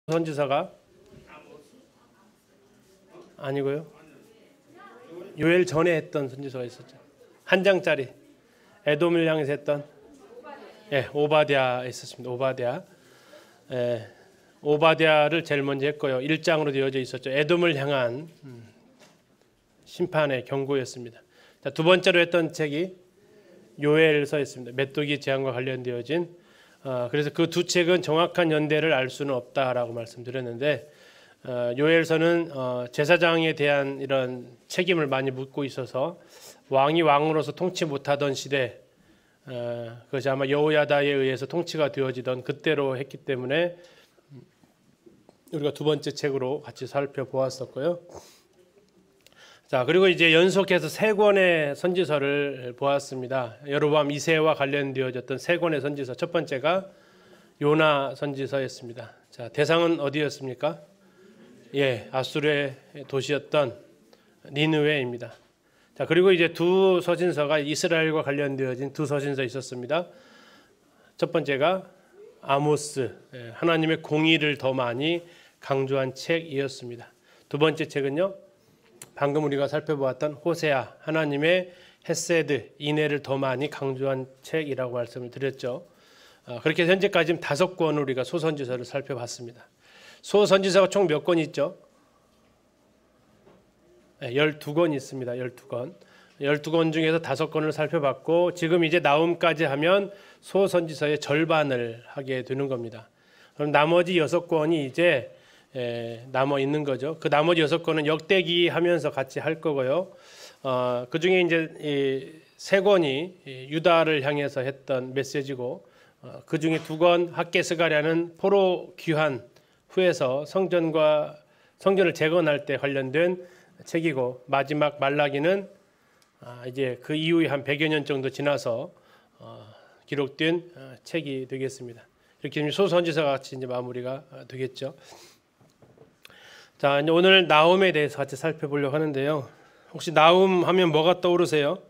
선지서가 아니고요. 요엘 전에 했던 선지서가 있었죠. 한 장짜리 에돔을 향해서 했던 오바댜 있었습니다. 오바댜. 오바댜를 제일 먼저 했고요. 1장으로 되어져 있었죠. 에돔을 향한 심판의 경고였습니다. 자, 두 번째로 했던 책이 요엘서였습니다. 메뚜기 재앙과 관련되어진 그래서 그 두 책은 정확한 연대를 알 수는 없다라고 말씀드렸는데 요엘서는 제사장에 대한 이런 책임을 많이 묻고 있어서 왕이 왕으로서 통치 못하던 시대 그것이 아마 여호야다에 의해서 통치가 되어지던 그때로 했기 때문에 우리가 두 번째 책으로 같이 살펴보았었고요. 자, 그리고 이제 연속해서 세 권의 선지서를 보았습니다. 여로보암 2세와 관련되어졌던 세 권의 선지서. 첫 번째가 요나 선지서였습니다. 자, 대상은 어디였습니까? 아수르의 도시였던 니느웨입니다. 자, 그리고 이제 두 서신서가 이스라엘과 관련되어진 두 서신서 있었습니다. 첫 번째가 아모스, 하나님의 공의를 더 많이 강조한 책이었습니다. 두 번째 책은요, 방금 우리가 살펴보았던 호세아, 하나님의 헤세드, 인애를 더 많이 강조한 책이라고 말씀을 드렸죠. 그렇게 현재까지 지금 5권 우리가 소선지서를 살펴봤습니다. 소선지서가 총 몇 권 있죠? 12권 있습니다. 12권. 12권 중에서 5권을 살펴봤고 지금 이제 나움까지 하면 소선지서의 절반을 하게 되는 겁니다. 그럼 나머지 6권이 이제 남아 있는 거죠. 그 나머지 6권은 역대기 하면서 같이 할 거고요. 그 중에 이제 이 3권이 유다를 향해서 했던 메시지고 그 중에 2권 학개스가랴는 포로 귀환 후에서 성전을 재건할 때 관련된 책이고 마지막 말라기는 이제 그 이후에 한 100여 년 정도 지나서 기록된 책이 되겠습니다. 이렇게 소선지서가 같이 이제 마무리가 되겠죠. 자, 이제 오늘 나움에 대해서 같이 살펴보려고 하는데요. 혹시 나움 하면 뭐가 떠오르세요?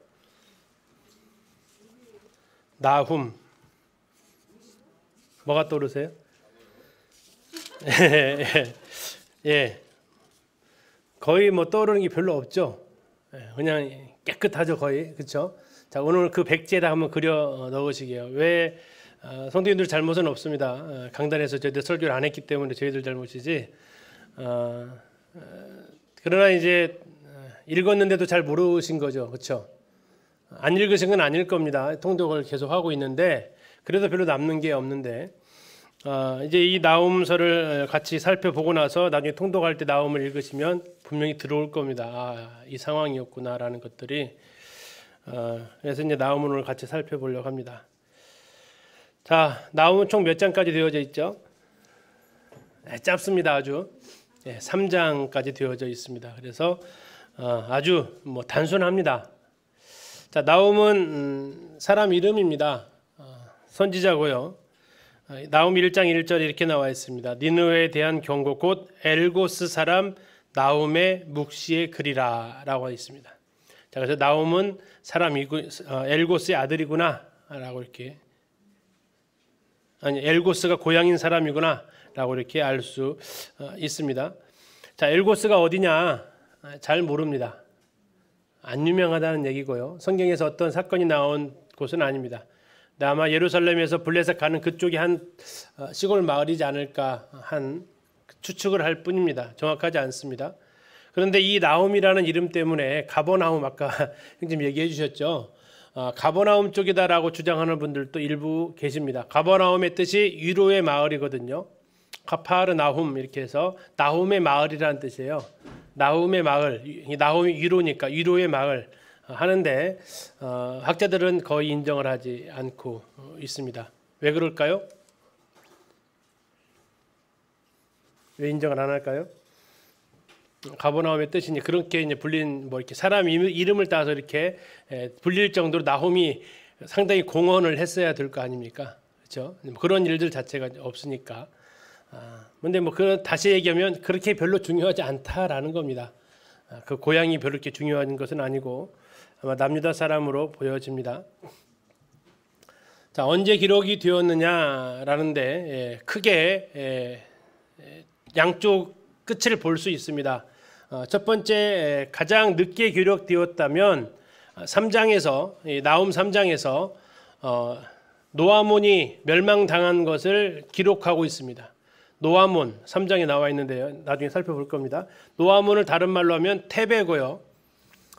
나훔. 뭐가 떠오르세요? 거의 뭐 떠오르는 게 별로 없죠. 그냥 깨끗하죠, 거의. 그렇죠? 자, 오늘 그 백지에다 한번 그려 넣으시게요. 왜 성도님들 잘못은 없습니다. 강단에서 저희들 설교를 안 했기 때문에 저희들 잘못이지. 그러나 이제 읽었는데도 잘 모르신 거죠, 그렇죠? 안 읽으신 건 아닐 겁니다. 통독을 계속 하고 있는데 그래도 별로 남는 게 없는데 이제 이 나움서를 같이 살펴보고 나서 나중에 통독할 때 나움을 읽으시면 분명히 들어올 겁니다. 이 상황이었구나라는 것들이. 그래서 이제 나움을 오늘 같이 살펴보려고 합니다. 자, 나움은 총 몇 장까지 되어져 있죠? 짧습니다, 아주. 3장까지 되어져 있습니다. 그래서 아주 뭐 단순합니다. 자, 나움은 사람 이름입니다. 선지자고요. 나움 1장 1절에 이렇게 나와 있습니다. 니느웨에 대한 경고 곧 엘고스 사람 나움의 묵시의 글이라 라고 있습니다. 자, 그래서 나움은 사람이고 엘고스의 아들이구나 라고 이렇게 엘고스가 고향인 사람이구나 라고 이렇게 알 수 있습니다. 자, 엘고스가 어디냐? 잘 모릅니다. 안 유명하다는 얘기고요. 성경에서 어떤 사건이 나온 곳은 아닙니다. 아마 예루살렘에서 블레셋 가는 그쪽이 한 시골 마을이지 않을까 한 추측을 할 뿐입니다. 정확하지 않습니다. 그런데 이 나움이라는 이름 때문에 가버나움 아까 형님 얘기해 주셨죠. 가버나움 쪽이다라고 주장하는 분들도 일부 계십니다. 가버나움의 뜻이 위로의 마을이거든요. 카파르나훔 이렇게 해서 나훔의 마을이라는 뜻이에요. 나훔의 마을, 나훔이 위로니까 위로의 마을 하는데 학자들은 거의 인정을 하지 않고 있습니다. 왜 그럴까요? 왜 인정을 안 할까요? 가버나움의 뜻이니 그렇게 이제 불린 뭐 이렇게 사람 이름을 따서 이렇게 불릴 정도로 나훔이 상당히 공헌을 했어야 될 거 아닙니까? 그렇죠? 그런 일들 자체가 없으니까. 근데 뭐 다시 얘기하면 그렇게 별로 중요하지 않다라는 겁니다. 그 고향이 별로 그렇게 중요한 것은 아니고 아마 남유다 사람으로 보여집니다. 자, 언제 기록이 되었느냐라는데 크게 양쪽 끝을 볼 수 있습니다. 첫 번째 가장 늦게 기록되었다면 3장에서 나훔 3장에서 노아몬이 멸망당한 것을 기록하고 있습니다. 노아몬 3장에 나와 있는데요. 나중에 살펴볼 겁니다. 노아몬을 다른 말로 하면 테베고요.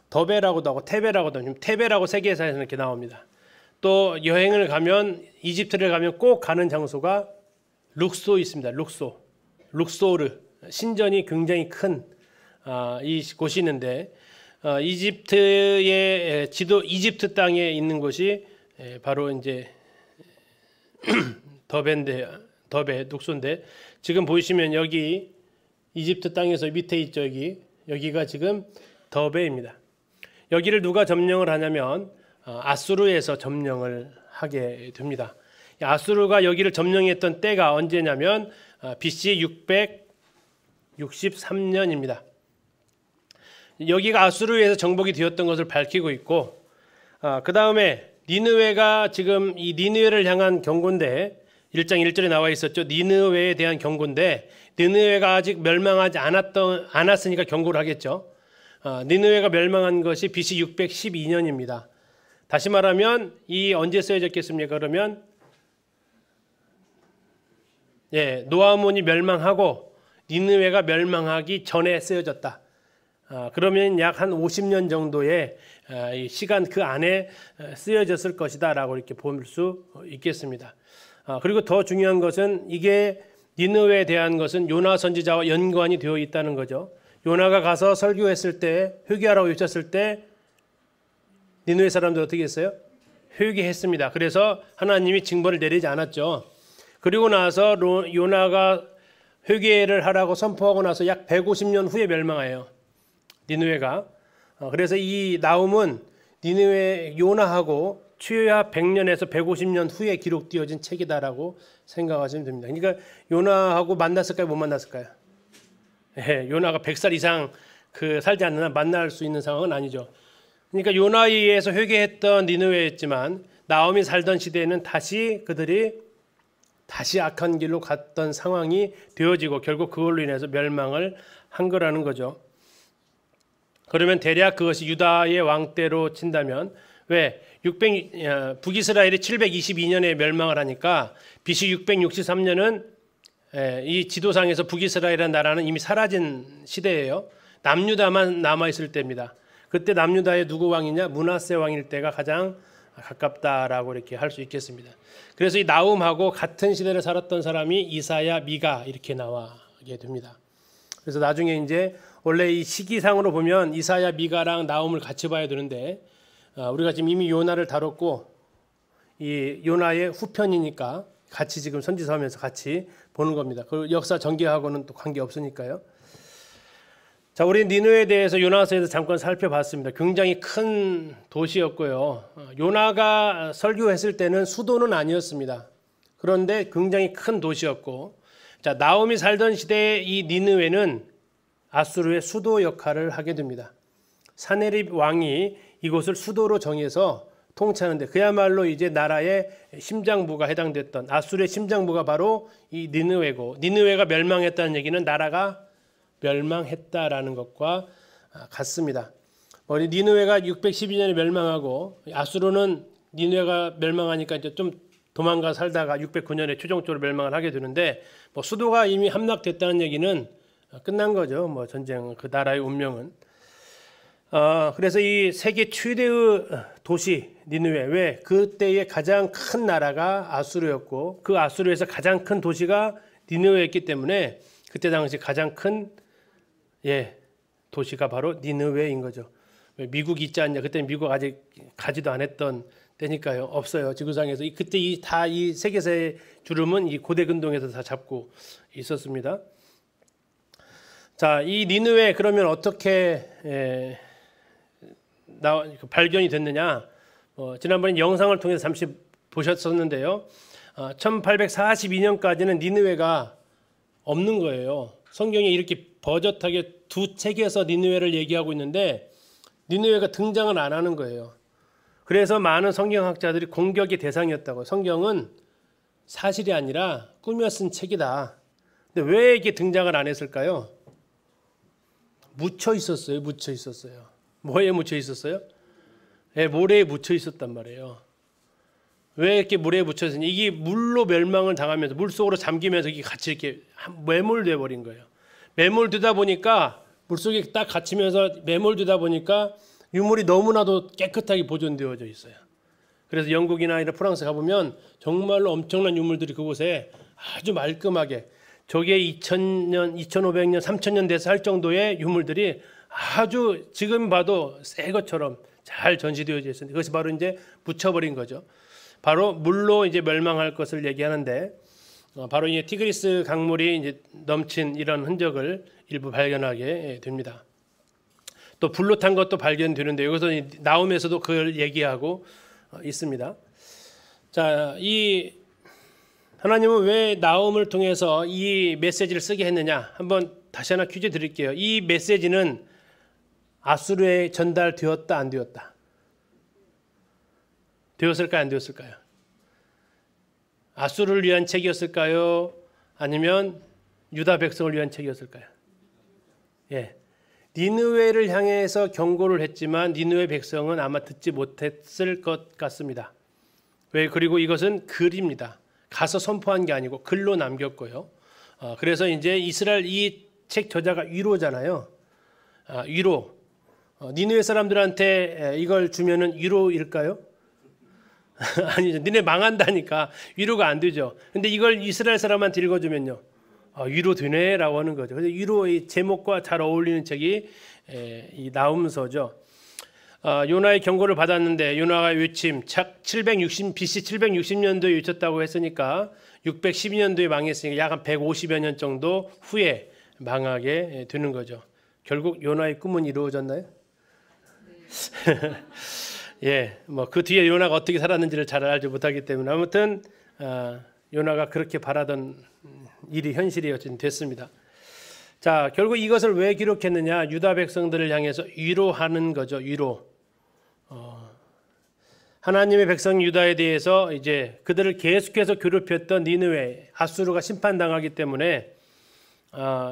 더베라고도 하고 테베라고도 하고 테베라고 세계사에서는 이렇게 나옵니다. 또 여행을 가면 이집트를 가면 꼭 가는 장소가 룩소 있습니다. 룩소르 신전이 굉장히 큰 이 곳이 있는데 이집트의 지도 이집트 땅에 있는 곳이 바로 이제 더베 룩소인데 지금 보시면 여기 이집트 땅에서 밑에 있죠. 여기가 지금 더베입니다. 여기를 누가 점령을 하냐면 아수르에서 점령을 하게 됩니다. 아수르가 여기를 점령했던 때가 언제냐면 BC 663년입니다. 여기가 아수르에서 정복이 되었던 것을 밝히고 있고 그 다음에 니느웨가 지금 이 니느웨를 향한 경고인데 1장 1절에 나와 있었죠. 니느웨에 대한 경고인데 니느웨가 아직 멸망하지 않았으니까 경고를 하겠죠. 니느웨가 멸망한 것이 BC 612년입니다. 다시 말하면 이 언제 쓰여졌겠습니까? 그러면 노아몬이 멸망하고 니느웨가 멸망하기 전에 쓰여졌다. 그러면 약 한 50년 정도의 시간 그 안에 쓰여졌을 것이다 라고 이렇게 볼 수 있겠습니다. 그리고 더 중요한 것은 이게 니느웨에 대한 것은 요나 선지자와 연관이 되어 있다는 거죠. 요나가 가서 설교했을 때 회개하라고 외쳤을 때 니느웨 사람들 어떻게 했어요? 회개했습니다. 그래서 하나님이 징벌을 내리지 않았죠. 그리고 나서 요나가 회개를 하라고 선포하고 나서 약 150년 후에 멸망해요. 니느웨가. 그래서 이 나훔은 니느웨 요나하고 최하 100년에서 150년 후에 기록되어진 책이다라고 생각하시면 됩니다. 그러니까 요나하고 만났을까요? 못 만났을까요? 요나가 100살 이상 살지 않는 한 만날 수 있는 상황은 아니죠. 그러니까 요나에 의해서 회개했던 니느웨였지만 나훔이 살던 시대에는 그들이 다시 악한 길로 갔던 상황이 되어지고 결국 그걸로 인해서 멸망을 한 거라는 거죠. 그러면 대략 그것이 유다의 왕 때로 친다면 왜 북이스라엘이 722년에 멸망을 하니까 BC 663년은 이 지도상에서 북이스라엘이라는 나라는 이미 사라진 시대예요. 남유다만 남아있을 때입니다. 그때 남유다의 누구 왕이냐? 므낫세 왕일 때가 가장 가깝다라고 이렇게 할 수 있겠습니다. 그래서 이 나훔하고 같은 시대를 살았던 사람이 이사야, 미가 이렇게 나와게 됩니다. 그래서 나중에 이제 원래 이 시기상으로 보면 이사야, 미가랑 나훔을 같이 봐야 되는데 우리가 지금 이미 요나를 다뤘고 이 요나의 후편이니까 같이 지금 선지서하면서 같이 보는 겁니다. 그 역사 전개하고는 또 관계 없으니까요. 자, 우리 니느웨에 대해서 요나서에서 잠깐 살펴봤습니다. 굉장히 큰 도시였고요. 요나가 설교했을 때는 수도는 아니었습니다. 그런데 굉장히 큰 도시였고, 자, 나훔이 살던 시대의 이 니느웨는 아수르의 수도 역할을 하게 됩니다. 사네립 왕이 이곳을 수도로 정해서 통치하는데 그야말로 이제 나라의 심장부가 해당됐던 아수르의 심장부가 바로 이 니느웨고, 니느웨가 멸망했다는 얘기는 나라가 멸망했다라는 것과 같습니다. 니느웨가 612년에 멸망하고 아수르는 니느웨가 멸망하니까 이제 좀 도망가 살다가 609년에 최종적으로 멸망을 하게 되는데 수도가 이미 함락됐다는 얘기는 끝난 거죠. 전쟁 그 나라의 운명은. 그래서 이 세계 최대의 도시 니느웨, 왜 그때의 가장 큰 나라가 아수르였고 그 아수르에서 가장 큰 도시가 니느웨였기 때문에 그때 당시 가장 큰 도시가 바로 니느웨인 거죠. 미국이 있지 않냐? 그때 미국 아직 가지도 않았던 때니까요. 없어요. 지구상에서 그때 이 세계사의 주름은 이 고대 근동에서 다 잡고 있었습니다. 자, 이 니느웨 그러면 어떻게 발견이 됐느냐? 지난번에 영상을 통해서 잠시 보셨었는데요. 1842년까지는 니느웨가 없는 거예요. 성경에 이렇게 버젓하게 두 책에서 니느웨를 얘기하고 있는데 니느웨가 등장을 안 하는 거예요. 그래서 많은 성경학자들이 공격의 대상이었다고. 성경은 사실이 아니라 꾸며 쓴 책이다. 근데 왜 이게 등장을 안 했을까요? 묻혀 있었어요. 묻혀 있었어요. 뭐에 묻혀 있었어요? 네, 모래에 묻혀 있었단 말이에요. 왜 이렇게 모래에 묻혀 있었냐? 이게 물로 멸망을 당하면서 물 속으로 잠기면서 이게 같이 이렇게 매몰돼 버린 거예요. 매몰되다 보니까 물속에 딱 갇히면서 매몰되다 보니까 유물이 너무나도 깨끗하게 보존되어져 있어요. 그래서 영국이나 이런 프랑스 가보면 정말로 엄청난 유물들이 그곳에 아주 말끔하게 저게 2000년, 2500년, 3000년 돼서 할 정도의 유물들이 아주 지금 봐도 새 것처럼 잘 전시되어져 있습니다. 그것이 바로 이제 묻혀버린 거죠. 바로 물로 이제 멸망할 것을 얘기하는데 바로 이 티그리스 강물이 이제 넘친 이런 흔적을 일부 발견하게 됩니다. 또 불로 탄 것도 발견되는데 여기서 나움에서도 그걸 얘기하고 있습니다. 자, 이 하나님은 왜 나움을 통해서 이 메시지를 쓰게 했느냐? 한번 다시 하나 퀴즈 드릴게요. 이 메시지는 아수르에 전달되었다, 안 되었다? 되었을까요, 안 되었을까요? 아수르를 위한 책이었을까요? 아니면 유다 백성을 위한 책이었을까요? 예. 니느웨를 향해서 경고를 했지만 니느웨 백성은 아마 듣지 못했을 것 같습니다. 왜? 그리고 이것은 글입니다. 가서 선포한 게 아니고 글로 남겼고요. 그래서 이제 이스라엘 이 책 저자가 위로잖아요. 위로. 니느웨 사람들한테 이걸 주면은 위로일까요? 아니죠. 니네 망한다니까 위로가 안 되죠. 근데 이걸 이스라엘 사람한테 읽어주면요. 위로 되네라고 하는 거죠. 그래서 위로의 제목과 잘 어울리는 책이 이 나움서죠. 요나의 경고를 받았는데 요나가 외침 BC 760년도에 외쳤다고 했으니까 612년도에 망했으니까 약 한 150여 년 정도 후에 망하게 되는 거죠. 결국 요나의 꿈은 이루어졌나요? 예, 뭐 그 뒤에 요나가 어떻게 살았는지를 잘 알지 못하기 때문에 아무튼 요나가 그렇게 바라던 일이 현실이 됐습니다. 자, 결국 이것을 왜 기록했느냐? 유다 백성들을 향해서 위로하는 거죠. 위로. 하나님의 백성 유다에 대해서 이제 그들을 계속해서 괴롭혔던 니느웨, 아수르가 심판당하기 때문에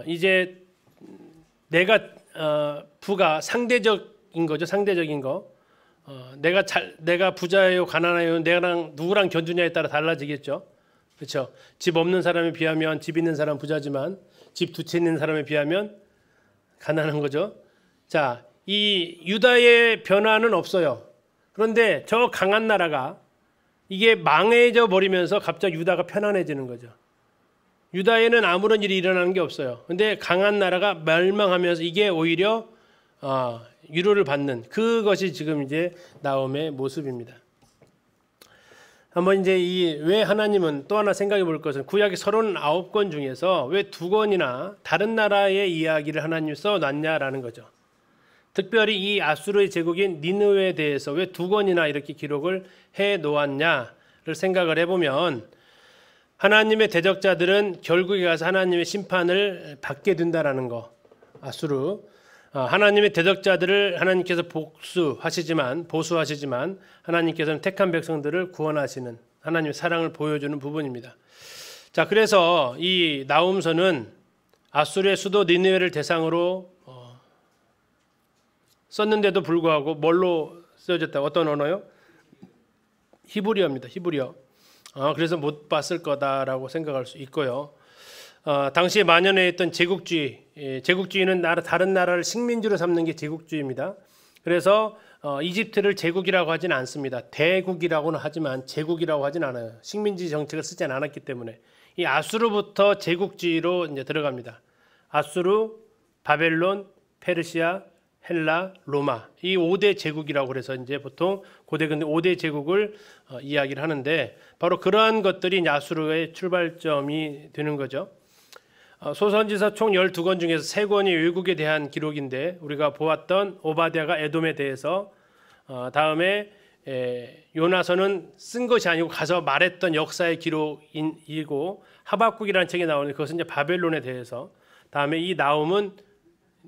이제 내가 부가 상대적인 거죠. 상대적인 거. 내가 부자예요, 가난해요, 내가랑 누구랑 견주냐에 따라 달라지겠죠. 그렇죠. 집 없는 사람에 비하면 집 있는 사람 부자지만 집 두 채 있는 사람에 비하면 가난한 거죠. 자, 이 유다의 변화는 없어요. 그런데 저 강한 나라가 이게 망해져 버리면서 갑자기 유다가 편안해지는 거죠. 유다에는 아무런 일이 일어나는 게 없어요. 근데 강한 나라가 멸망하면서 이게 오히려 위로를 받는 그것이 지금 이제 나움의 모습입니다. 한번 이제 왜 하나님은 또 하나 생각해 볼 것은 구약의 39권 중에서 왜 2권이나 다른 나라의 이야기를 하나님이 써놨냐라는 거죠. 특별히 이 아수르의 제국인 니느웨에 대해서 왜 2권이나 이렇게 기록을 해 놓았냐를 생각을 해보면 하나님의 대적자들은 결국에 가서 하나님의 심판을 받게 된다라는 거. 아수르. 하나님의 대적자들을 하나님께서 보수하시지만 하나님께서는 택한 백성들을 구원하시는 하나님의 사랑을 보여주는 부분입니다. 자, 그래서 이 나움서는 아수르의 수도 니느웨를 대상으로 썼는데도 불구하고 뭘로 쓰여졌다? 어떤 언어요? 히브리어입니다. 히브리어. 그래서 못 봤을 거다라고 생각할 수 있고요. 당시에 만연해 있던 제국주의는 다른 나라를 식민지로 삼는 게 제국주의입니다. 그래서 이집트를 제국이라고 하진 않습니다. 대국이라고는 하지만 제국이라고 하진 않아요. 식민지 정책을 쓰지 않았기 때문에 이 아수르부터 제국주의로 이제 들어갑니다. 아수르, 바벨론, 페르시아, 헬라, 로마 이 5대 제국이라고 그래서 이제 보통 고대 근대 5대 제국을 이야기를 하는데 바로 그러한 것들이 아수르의 출발점이 되는 거죠. 소선지서 총 12권 중에서 3권이 외국에 대한 기록인데 우리가 보았던 오바댜가 에돔에 대해서 다음에 요나서는 쓴 것이 아니고 가서 말했던 역사의 기록이고 하박국이라는 책이 나오는데 그것은 이제 바벨론에 대해서 다음에 이 나움은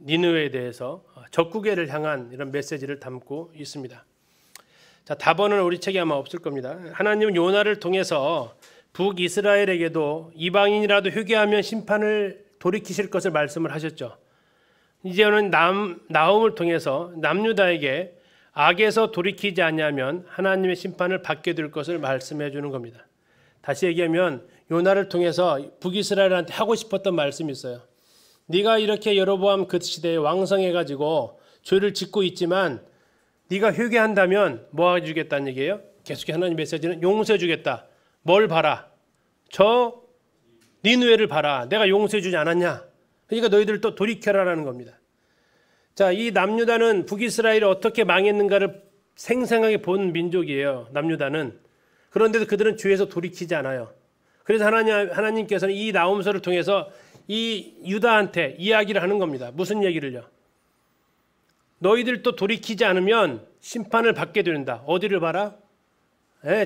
니느웨에 대해서 적국애를 향한 이런 메시지를 담고 있습니다. 자, 답안은 우리 책에 아마 없을 겁니다. 하나님은 요나를 통해서 북이스라엘에게도 이방인이라도 회개하면 심판을 돌이키실 것을 말씀을 하셨죠. 이제는 나홈을 통해서 남유다에게 악에서 돌이키지 않으면 하나님의 심판을 받게 될 것을 말씀해 주는 겁니다. 다시 얘기하면 요나를 통해서 북이스라엘한테 하고 싶었던 말씀이 있어요. 네가 이렇게 여로보암 그 시대에 왕성해가지고 죄를 짓고 있지만 네가 회개한다면 뭐 해주겠다는 얘기예요? 계속 하나님 메시지는 용서해 주겠다. 뭘 봐라? 저 니느웨를 봐라. 내가 용서해 주지 않았냐? 그러니까 너희들 또 돌이켜라라는 겁니다. 자, 이 남유다는 북이스라엘이 어떻게 망했는가를 생생하게 본 민족이에요. 남유다는. 그런데도 그들은 죄에서 돌이키지 않아요. 그래서 하나님께서는 이 나홈서를 통해서 이 유다한테 이야기를 하는 겁니다. 무슨 얘기를요? 너희들도 돌이키지 않으면 심판을 받게 된다. 어디를 봐라?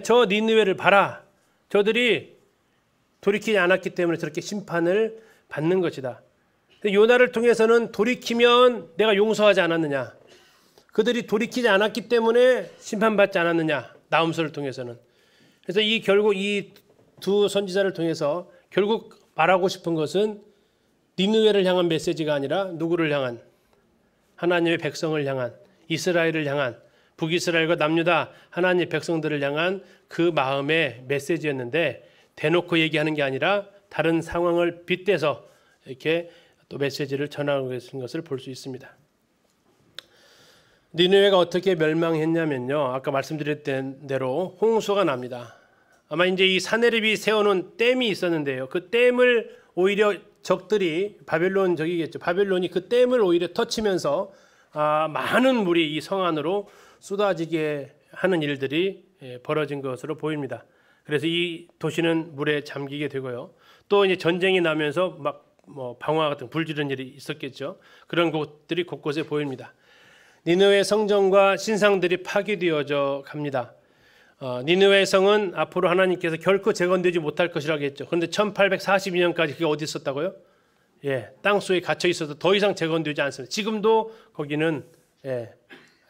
저 니느웨를 봐라. 저들이 돌이키지 않았기 때문에 저렇게 심판을 받는 것이다. 요나를 통해서는 돌이키면 내가 용서하지 않았느냐. 그들이 돌이키지 않았기 때문에 심판받지 않았느냐. 나홈서를 통해서는. 그래서 결국 이 두 선지자를 통해서 결국 말하고 싶은 것은 니느웨를 향한 메시지가 아니라 누구를 향한? 하나님의 백성을 향한, 이스라엘을 향한, 북이스라엘과 남유다 하나님의 백성들을 향한 그 마음의 메시지였는데 대놓고 얘기하는 게 아니라 다른 상황을 빗대서 이렇게 또 메시지를 전하고 계신 것을 볼 수 있습니다. 니느웨가 어떻게 멸망했냐면요. 아까 말씀드렸던 대로 홍수가 납니다. 아마 이제 이 사네립이 세워놓은 댐이 있었는데요. 그 댐을 오히려 적들이 바벨론 적이겠죠. 바벨론이 그 댐을 오히려 터치면서 많은 물이 이 성 안으로 쏟아지게 하는 일들이 벌어진 것으로 보입니다. 그래서 이 도시는 물에 잠기게 되고요. 또 이제 전쟁이 나면서 막 뭐 방화 같은 불 지른 일이 있었겠죠. 그런 곳들이 곳곳에 보입니다. 니느웨 성전과 신상들이 파괴되어져 갑니다. 니느웨 성은 앞으로 하나님께서 결코 재건되지 못할 것이라고 했죠. 그런데 1842년까지 그게 어디 있었다고요? 땅속에 갇혀 있어서 더 이상 재건되지 않습니다. 지금도 거기는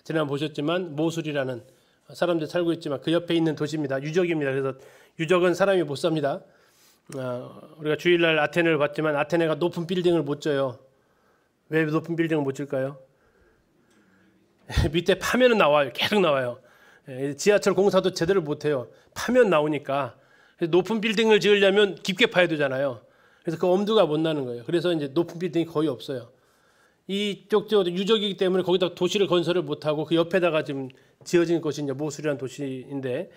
지난 보셨지만 모술이라는 사람들 살고 있지만 그 옆에 있는 도시입니다. 유적입니다. 그래서 유적은 사람이 못 삽니다. 우리가 주일날 아테네를 봤지만 아테네가 높은 빌딩을 못 져요. 왜 높은 빌딩을 못 질까요? 밑에 파면은 나와요. 계속 나와요. 지하철 공사도 제대로 못해요. 파면 나오니까. 높은 빌딩을 지으려면 깊게 파야 되잖아요. 그래서 그 엄두가 못 나는 거예요. 그래서 이제 높은 빌딩이 거의 없어요. 이쪽 유적이기 때문에 거기다 도시를 건설을 못하고 그 옆에다가 지금 지어진 것이 이제 모술이라는 도시인데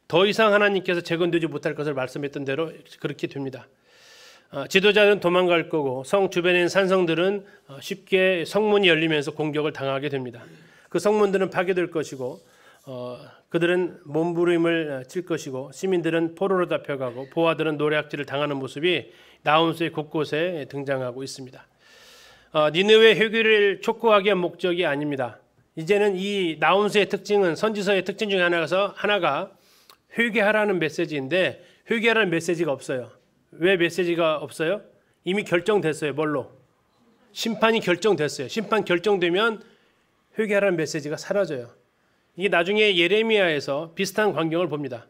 더 이상 하나님께서 재건되지 못할 것을 말씀했던 대로 그렇게 됩니다. 지도자는 도망갈 거고 성 주변에 있는 산성들은 쉽게 성문이 열리면서 공격을 당하게 됩니다. 그 성문들은 파괴될 것이고 그들은 몸부림을 칠 것이고 시민들은 포로로 잡혀가고 보아들은 노략질을 당하는 모습이 나홈서의 곳곳에 등장하고 있습니다. 니느웨 회개를 촉구하기 위한 목적이 아닙니다. 이제는 이 나홈서의 특징은 선지서의 특징 중에 하나가 회개하라는 메시지인데 회개하라는 메시지가 없어요. 왜 메시지가 없어요? 이미 결정됐어요. 뭘로? 심판이 결정됐어요. 심판 결정되면 회개하라는 메시지가 사라져요. 이게 나중에 예레미야에서 비슷한 광경을 봅니다.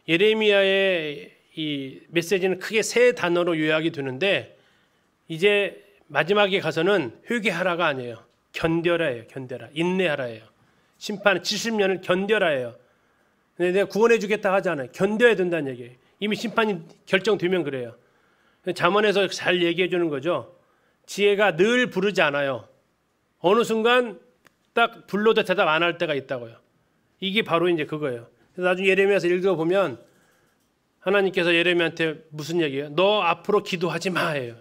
예레미야의 이 메시지는 크게 세 단어로 요약이 되는데 이제 마지막에 가서는 회개하라가 아니에요. 견뎌라예요. 견뎌라. 인내하라예요. 심판 70년을 견뎌라예요. 근데 내가 구원해 주겠다 하지 않아요. 견뎌야 된다는 얘기예요. 이미 심판이 결정되면 그래요. 잠언에서 잘 얘기해 주는 거죠. 지혜가 늘 부르지 않아요. 어느 순간 딱 불러도 대답 안 할 때가 있다고요. 이게 바로 이제 그거예요. 그래서 나중에 예레미야서 읽어보면 하나님께서 예레미야한테 무슨 얘기예요? 너 앞으로 기도하지 마예요.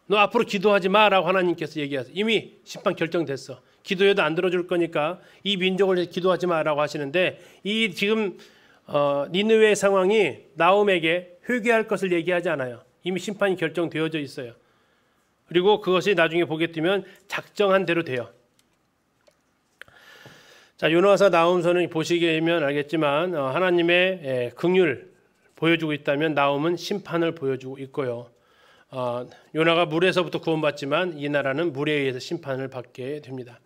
너 앞으로 기도하지 마라고 하나님께서 얘기하세요. 이미 심판 결정됐어. 기도해도 안 들어줄 거니까 이 민족을 기도하지 마라고 하시는데 이 지금 니느웨의 상황이 나홈에게 회개할 것을 얘기하지 않아요. 이미 심판이 결정되어져 있어요. 그리고 그것이 나중에 보게 되면 작정한 대로 돼요. 자, 요나서 나홈서는 보시게 되면 알겠지만 하나님의 긍휼 보여주고 있다면 나홈은 심판을 보여주고 있고요. 요나가 물에서부터 구원받지만 이 나라는 물에 의해서 심판을 받게 됩니다.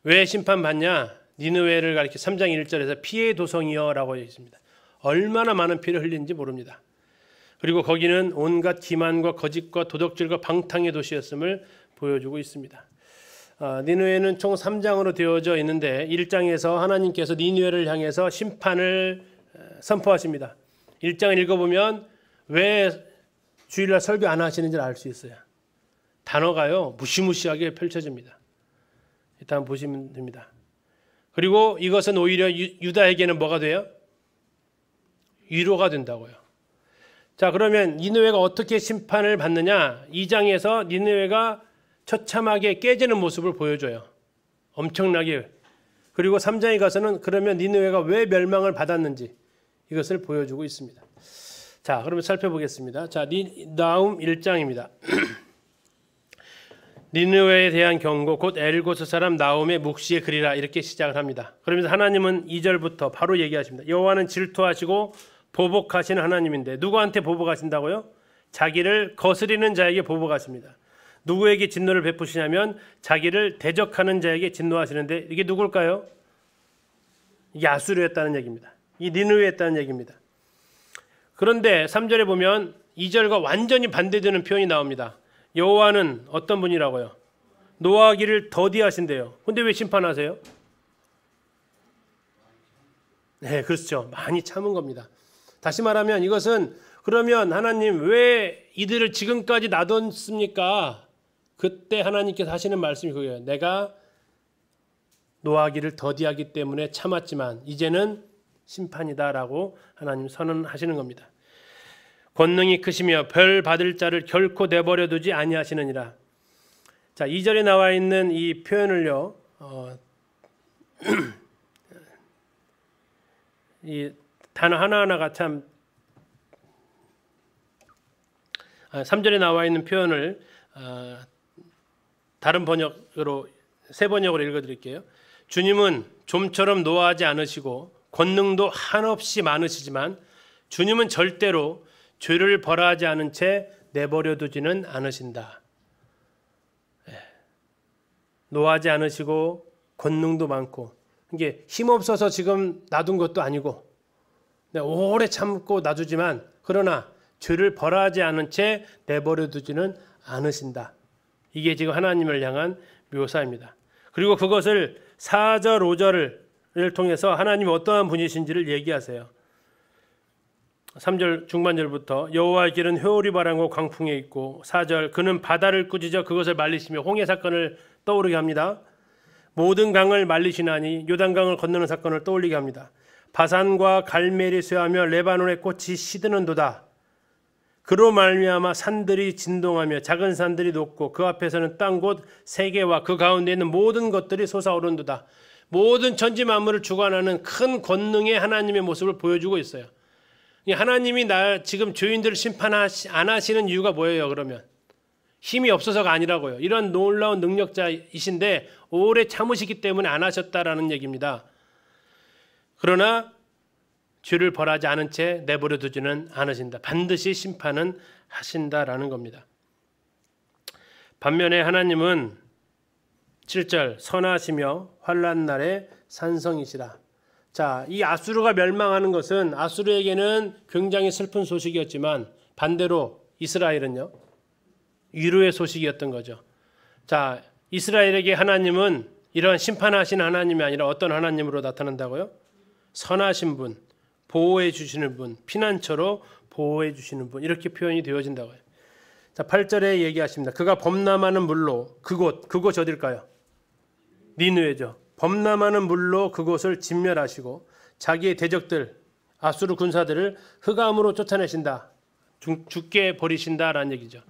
왜 심판받냐? 니느웨를 가리켜 3장 1절에서 피의 도성이여 라고 했습니다. 얼마나 많은 피를 흘린지 모릅니다. 그리고 거기는 온갖 기만과 거짓과 도덕질과 방탕의 도시였음을 보여주고 있습니다. 니느웨는 총 3장으로 되어져 있는데 1장에서 하나님께서 니느웨를 향해서 심판을 선포하십니다. 1장을 읽어보면 왜 주일날 설교 안 하시는지를 알 수 있어요. 단어가요 무시무시하게 펼쳐집니다. 일단 보시면 됩니다. 그리고 이것은 오히려 유다에게는 뭐가 돼요? 위로가 된다고요. 자, 그러면 니느웨가 어떻게 심판을 받느냐? 2장에서 니느웨가 처참하게 깨지는 모습을 보여줘요. 엄청나게. 그리고 3장에 가서는 그러면 니느웨가 왜 멸망을 받았는지 이것을 보여주고 있습니다. 자, 그러면 살펴보겠습니다. 자, 나훔 1장입니다. 니느웨에 대한 경고, 곧 엘고스 사람 나훔의 묵시의 글이라, 이렇게 시작을 합니다. 그러면서 하나님은 2절부터 바로 얘기하십니다. 여호와는 질투하시고 보복하시는 하나님인데 누구한테 보복하신다고요? 자기를 거스리는 자에게 보복하십니다. 누구에게 진노를 베푸시냐면 자기를 대적하는 자에게 진노하시는데 이게 누굴까요? 이게 아수르였다는 얘기입니다. 이 니느웨였다는 얘기입니다. 그런데 3절에 보면 2절과 완전히 반대되는 표현이 나옵니다. 여호와는 어떤 분이라고요? 노하기를 더디하신대요. 근데 왜 심판하세요? 네, 그렇죠. 많이 참은 겁니다. 다시 말하면 이것은 그러면 하나님 왜 이들을 지금까지 놔뒀습니까? 그때 하나님께서 하시는 말씀이 그거예요. 내가 노하기를 더디하기 때문에 참았지만 이제는 심판이다라고 하나님 선언하시는 겁니다. 권능이 크시며 벌 받을 자를 결코 내버려 두지 아니하시느니라. 자, 2절에 나와 있는 이 표현을요. 이 단어 하나하나가 참 3절에 나와 있는 표현을 다른 번역으로 새 번역으로 읽어 드릴게요. 주님은 좀처럼 노하지 않으시고 권능도 한없이 많으시지만 주님은 절대로 죄를 벌하지 않은 채 내버려 두지는 않으신다. 노하지 않으시고 권능도 많고 이게 힘없어서 지금 놔둔 것도 아니고 오래 참고 놔두지만 그러나 죄를 벌하지 않은 채 내버려 두지는 않으신다. 이게 지금 하나님을 향한 묘사입니다. 그리고 그것을 4절 5절을 통해서 하나님이 어떠한 분이신지를 얘기하세요. 3절 중반절부터 여호와의 길은 회오리 바람과 광풍에 있고 4절 그는 바다를 꾸짖어 그것을 말리시며 홍해 사건을 떠오르게 합니다. 모든 강을 말리시나니 요단강을 건너는 사건을 떠올리게 합니다. 바산과 갈멜이 쇠하며 레바논의 꽃이 시드는도다. 그로 말미암아 산들이 진동하며 작은 산들이 녹고 그 앞에서는 땅 곧 세계와 그 가운데 있는 모든 것들이 솟아오른도다. 모든 천지 만물을 주관하는 큰 권능의 하나님의 모습을 보여주고 있어요. 하나님이 지금 죄인들을 심판 안 하시는 이유가 뭐예요? 그러면 힘이 없어서가 아니라고요. 이런 놀라운 능력자이신데 오래 참으시기 때문에 안 하셨다라는 얘기입니다. 그러나 죄를 벌하지 않은 채 내버려 두지는 않으신다. 반드시 심판은 하신다라는 겁니다. 반면에 하나님은 7절 선하시며 환난 날에 산성이시라. 자, 이 아수르가 멸망하는 것은 아수르에게는 굉장히 슬픈 소식이었지만 반대로 이스라엘은요 위로의 소식이었던 거죠. 자, 이스라엘에게 하나님은 이런 심판하신 하나님이 아니라 어떤 하나님으로 나타난다고요? 선하신 분, 보호해 주시는 분, 피난처로 보호해 주시는 분, 이렇게 표현이 되어진다고요. 자, 8절에 얘기하십니다. 그가 범람하는 물로 그곳 어딜까요? 니느웨죠. 범람하는 물로 그곳을 진멸하시고 자기의 대적들 아수르 군사들을 흑암으로 쫓아내신다. 죽게 버리신다라는 얘기죠.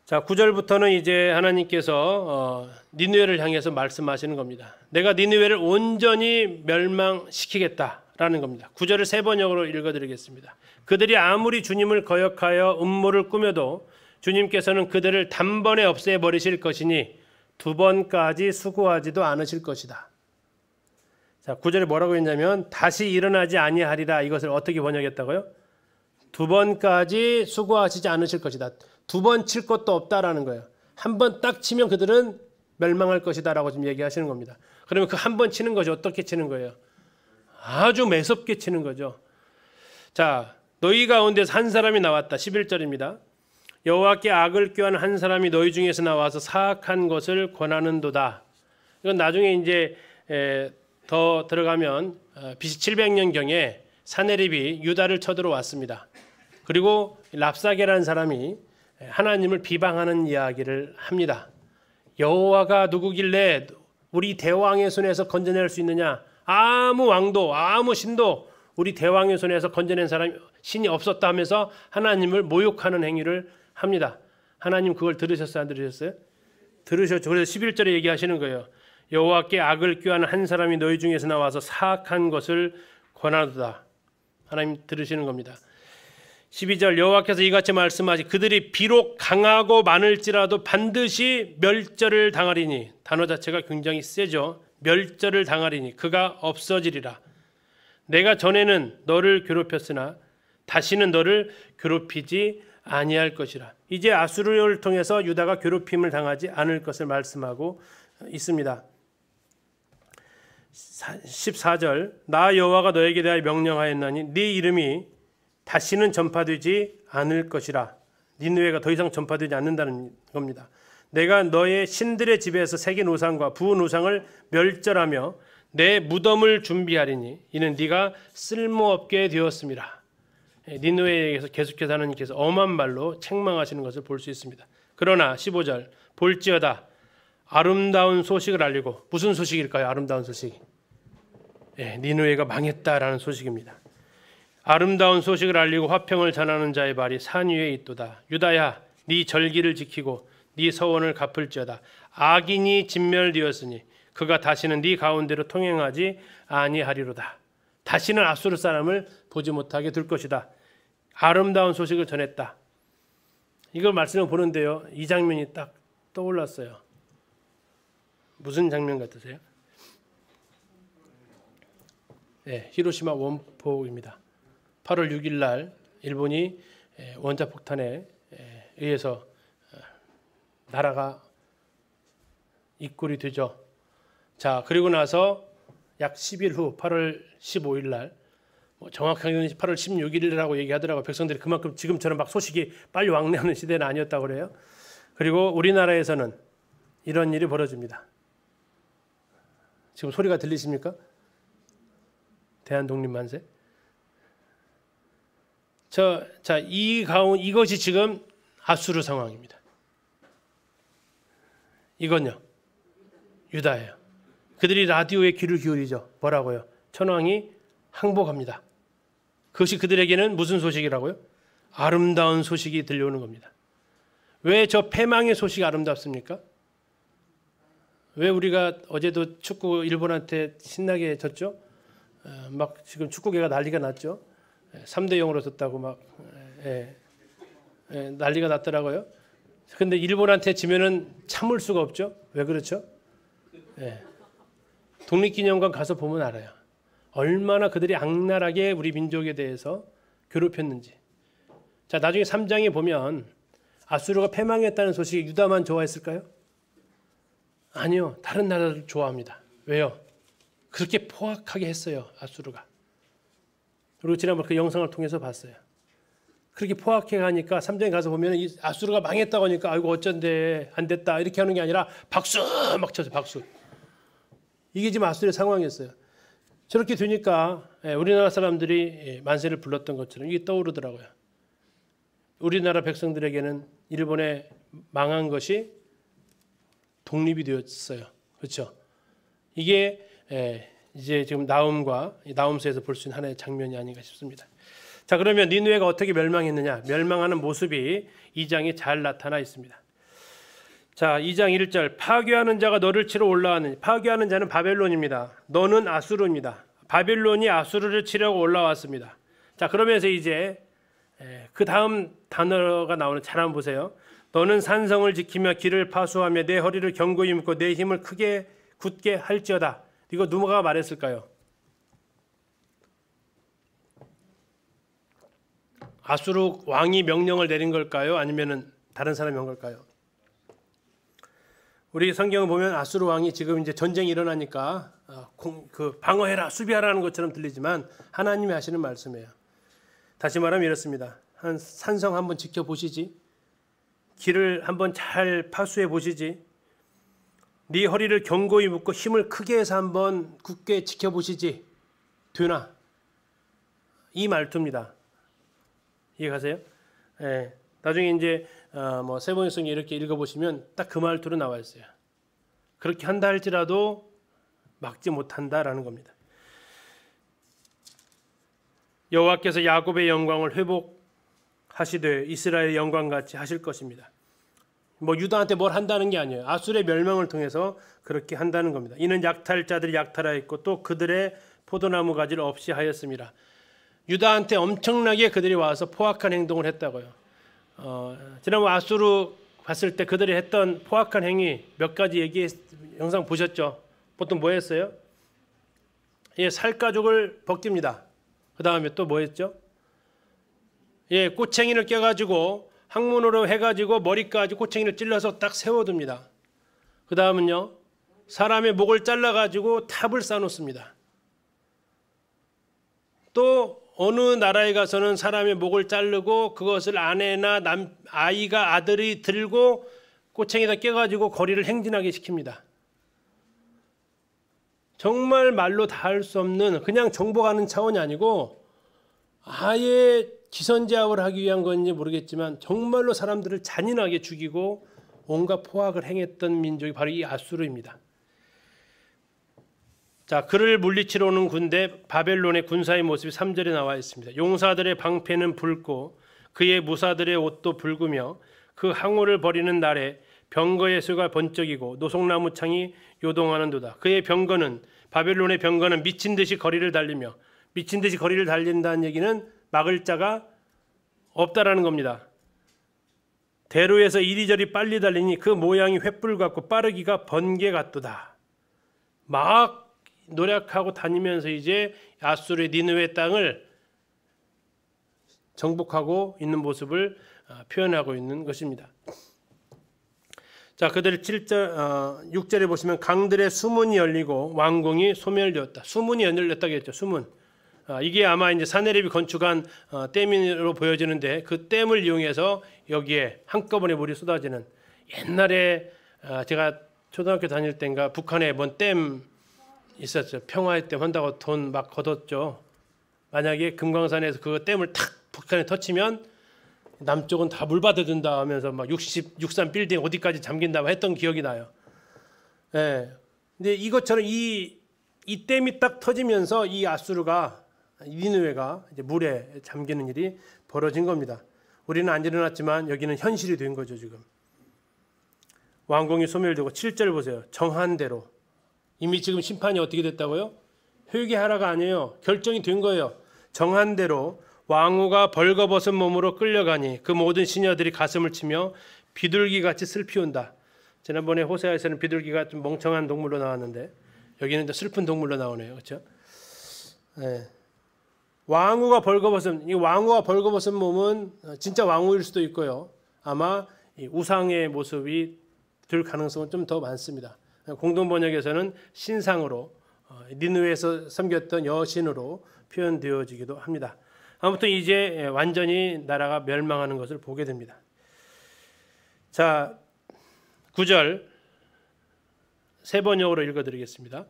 자, 9절부터는 이제 하나님께서 니느웨를 향해서 말씀하시는 겁니다. 내가 니느웨를 온전히 멸망시키겠다라는 겁니다. 9절을 세 번역으로 읽어드리겠습니다. 그들이 아무리 주님을 거역하여 음모를 꾸며도 주님께서는 그들을 단번에 없애버리실 것이니 두 번까지 수고하지도 않으실 것이다. 자, 9절에 뭐라고 했냐면 다시 일어나지 아니하리라. 이것을 어떻게 번역했다고요? 두 번까지 수고하시지 않으실 것이다. 두 번 칠 것도 없다라는 거예요. 한 번 딱 치면 그들은 멸망할 것이다라고 지금 얘기하시는 겁니다. 그러면 그 한 번 치는 거죠. 어떻게 치는 거예요? 아주 매섭게 치는 거죠. 자, 너희 가운데서 한 사람이 나왔다. 11절입니다. 여호와께 악을 꾀하는 한 사람이 너희 중에서 나와서 사악한 것을 권하는도다. 이건 나중에 이제 더 들어가면 BC 700년경에 사네립이 유다를 쳐들어왔습니다. 그리고 랍사게라는 사람이 하나님을 비방하는 이야기를 합니다. 여호와가 누구길래 우리 대왕의 손에서 건져낼 수 있느냐? 아무 왕도 아무 신도 우리 대왕의 손에서 건져낸 사람이 신이 없었다 하면서 하나님을 모욕하는 행위를 합니다. 하나님 그걸 들으셨어요? 안 들으셨어요? 들으셨죠. 그래서 11절에 얘기하시는 거예요. 여호와께 악을 꾀하는 한 사람이 너희 중에서 나와서 사악한 것을 권하도다. 하나님 들으시는 겁니다. 12절 여호와께서 이같이 말씀하시 그들이 비록 강하고 많을지라도 반드시 멸절을 당하리니 단어 자체가 굉장히 세죠. 멸절을 당하리니 그가 없어지리라. 내가 전에는 너를 괴롭혔으나 다시는 너를 괴롭히지 아니할 것이라. 이제 아수르를 통해서 유다가 괴롭힘을 당하지 않을 것을 말씀하고 있습니다. 14절 나 여호와가 너에게 대하여 명령하였나니 네 이름이 다시는 전파되지 않을 것이라. 니느웨가 더 이상 전파되지 않는다는 겁니다. 내가 너의 신들의 집에서 새긴 우상과 부은 우상을 멸절하며 내 무덤을 준비하리니 이는 네가 쓸모없게 되었습니다. 니느웨에게서 계속해서 하나님께서 엄한 말로 책망하시는 것을 볼 수 있습니다. 그러나 15절 볼지어다 아름다운 소식을 알리고 무슨 소식일까요? 아름다운 소식. 니느웨가 망했다라는 소식입니다. 아름다운 소식을 알리고 화평을 전하는 자의 발이 산 위에 있도다. 유다야 네 절기를 지키고 네 서원을 갚을지어다. 악인이 진멸되었으니 그가 다시는 네 가운데로 통행하지 아니하리로다. 다시는 아수르 사람을 보지 못하게 될 것이다. 아름다운 소식을 전했다. 이걸 말씀을 보는데요. 이 장면이 딱 떠올랐어요. 무슨 장면 같으세요? 히로시마 원폭입니다. 8월 6일 날 일본이 원자폭탄에 의해서 나라가 이꼴이 되죠. 자, 그리고 나서 약 10일 후 8월 15일 날 정확하게는 8월 16일이라고 얘기하더라고요. 백성들이 그만큼 지금처럼 막 소식이 빨리 왕래하는 시대는 아니었다고 그래요. 그리고 우리나라에서는 이런 일이 벌어집니다. 지금 소리가 들리십니까? 대한독립만세. 자, 이것이 지금 아수르 상황입니다. 이건요, 유다예요. 그들이 라디오에 귀를 기울이죠. 뭐라고요? 천왕이 항복합니다. 그것이 그들에게는 무슨 소식이라고요? 아름다운 소식이 들려오는 겁니다. 왜 저 패망의 소식이 아름답습니까? 왜 우리가 어제도 축구 일본한테 신나게 졌죠? 막 지금 축구계가 난리가 났죠. 3대 0으로 졌다고 막 난리가 났더라고요. 근데 일본한테 지면은 참을 수가 없죠. 왜 그렇죠? 독립기념관 가서 보면 알아요. 얼마나 그들이 악랄하게 우리 민족에 대해서 괴롭혔는지. 자, 나중에 3장에 보면 아수르가 패망했다는 소식이 유다만 좋아했을까요? 아니요. 다른 나라를 좋아합니다. 왜요? 그렇게 포악하게 했어요. 아수르가. 그리고 지난번 그 영상을 통해서 봤어요. 그렇게 포악해 가니까 3장에 가서 보면 이 아수르가 망했다고 하니까 아이고 어쩐데 안 됐다 이렇게 하는 게 아니라 박수 막 쳐서 박수. 이게 지금 아수르의 상황이었어요. 저렇게 되니까 우리나라 사람들이 만세를 불렀던 것처럼 이게 떠오르더라고요. 우리나라 백성들에게는 일본의 망한 것이 독립이 되었어요. 그렇죠? 이게 이제 지금 나움서에서 볼 수 있는 하나의 장면이 아닌가 싶습니다. 자, 그러면 니느웨가 어떻게 멸망했느냐? 멸망하는 모습이 2장에 잘 나타나 있습니다. 자, 2장 1절 파괴하는 자가 너를 치러 올라왔느니 파괴하는 자는 바벨론입니다. 너는 아수르입니다. 바벨론이 아수르를 치려고 올라왔습니다. 자, 그러면서 이제 그 다음 단어가 나오는 잘 한번 보세요. 너는 산성을 지키며 길을 파수하며 내 허리를 견고히 묶고 내 힘을 크게 굳게 할지어다. 이거 누가 말했을까요? 아수르 왕이 명령을 내린 걸까요? 아니면은 다른 사람이 한 걸까요? 우리 성경을 보면 아수르 왕이 지금 이제 전쟁이 일어나니까 방어해라, 수비하라는 것처럼 들리지만 하나님이 하시는 말씀이에요. 다시 말하면 이렇습니다. 한 산성 한번 지켜보시지. 길을 한번 잘 파수해 보시지. 네 허리를 견고히 묶고 힘을 크게 해서 한번 굳게 지켜보시지. 되나? 이 말투입니다. 이해가세요? 예. 나중에 이제 뭐 세번역성에 이렇게 읽어보시면 딱 그 말투로 나와 있어요. 그렇게 한다 할지라도 막지 못한다라는 겁니다. 여호와께서 야곱의 영광을 회복하시되 이스라엘의 영광같이 하실 것입니다. 뭐 유다한테 뭘 한다는 게 아니에요. 아술의 멸망을 통해서 그렇게 한다는 겁니다. 이는 약탈자들이 약탈하였고 또 그들의 포도나무 가지를 없이 하였습니다. 유다한테 엄청나게 그들이 와서 포악한 행동을 했다고요. 지난번 아수르 봤을 때 그들이 했던 포악한 행위 몇 가지 영상 보셨죠? 보통 뭐 했어요? 예, 살가죽을 벗깁니다. 그 다음에 또 뭐 했죠? 예, 꼬챙이를 껴가지고 항문으로 해가지고 머리까지 꼬챙이를 찔러서 딱 세워둡니다. 그 다음은요, 사람의 목을 잘라가지고 탑을 쌓아놓습니다. 또 어느 나라에 가서는 사람의 목을 자르고 그것을 아내나 아이가 아들이 들고 꼬챙이에다 껴가지고 거리를 행진하게 시킵니다. 정말 말로 다 할 수 없는, 그냥 정복하는 차원이 아니고 아예 기선제압을 하기 위한 건지 모르겠지만 정말로 사람들을 잔인하게 죽이고 온갖 포악을 행했던 민족이 바로 이 아수르입니다. 자, 그를 물리치러 오는 군대 바벨론의 군사의 모습이 3절에 나와 있습니다. 용사들의 방패는 붉고 그의 무사들의 옷도 붉으며 그 항우를 버리는 날에 병거의 수가 번쩍이고 노송나무 창이 요동하는도다. 그의 병거는, 바벨론의 병거는 미친 듯이 거리를 달리며, 미친 듯이 거리를 달린다는 얘기는 막을 자가 없다라는 겁니다. 대로에서 이리저리 빨리 달리니 그 모양이 횃불 같고 빠르기가 번개 같도다. 막 노력하고 다니면서 이제 아수르의 니느웨 땅을 정복하고 있는 모습을 표현하고 있는 것입니다. 자, 그들의 6절에 보시면 강들의 수문이 열리고 왕궁이 소멸되었다. 수문이 열렸다고 했죠. 수문. 이게 아마 이제 사네립이 건축한 댐으로 보여지는데 그 댐을 이용해서 여기에 한꺼번에 물이 쏟아지는, 옛날에 제가 초등학교 다닐 때인가 북한에 뭔 댐 있었죠. 평화의 댐 한다고 돈 막 걷었죠. 만약에 금강산에서 그 댐을 탁 북한에 터치면 남쪽은 다 물 받아준다 하면서 막 63 빌딩 어디까지 잠긴다고 했던 기억이 나요. 예. 근데 이것처럼 이 댐이 딱 터지면서 이 아수르가, 니느웨가 이제 물에 잠기는 일이 벌어진 겁니다. 우리는 안 일어났지만 여기는 현실이 된 거죠, 지금. 왕궁이 소멸되고 7절 보세요. 정한 대로. 이미 지금 심판이 어떻게 됐다고요? 회개하라가 아니에요. 결정이 된 거예요. 정한 대로 왕후가 벌거벗은 몸으로 끌려가니 그 모든 시녀들이 가슴을 치며 비둘기같이 슬피 운다. 지난번에 호세아에서는 비둘기가 좀 멍청한 동물로 나왔는데 여기는 슬픈 동물로 나오네요. 그렇죠? 네. 왕후가 벌거벗은, 이 왕후가 벌거벗은 몸은 진짜 왕후일 수도 있고요. 아마 이 우상의 모습이 될 가능성은 좀 더 많습니다. 공동 번역에서는 신상으로, 니느웨에서 섬겼던 여신으로 표현되어지기도 합니다. 아무튼 이제 완전히 나라가 멸망하는 것을 보게 됩니다. 자, 9절 세 번역으로 읽어드리겠습니다.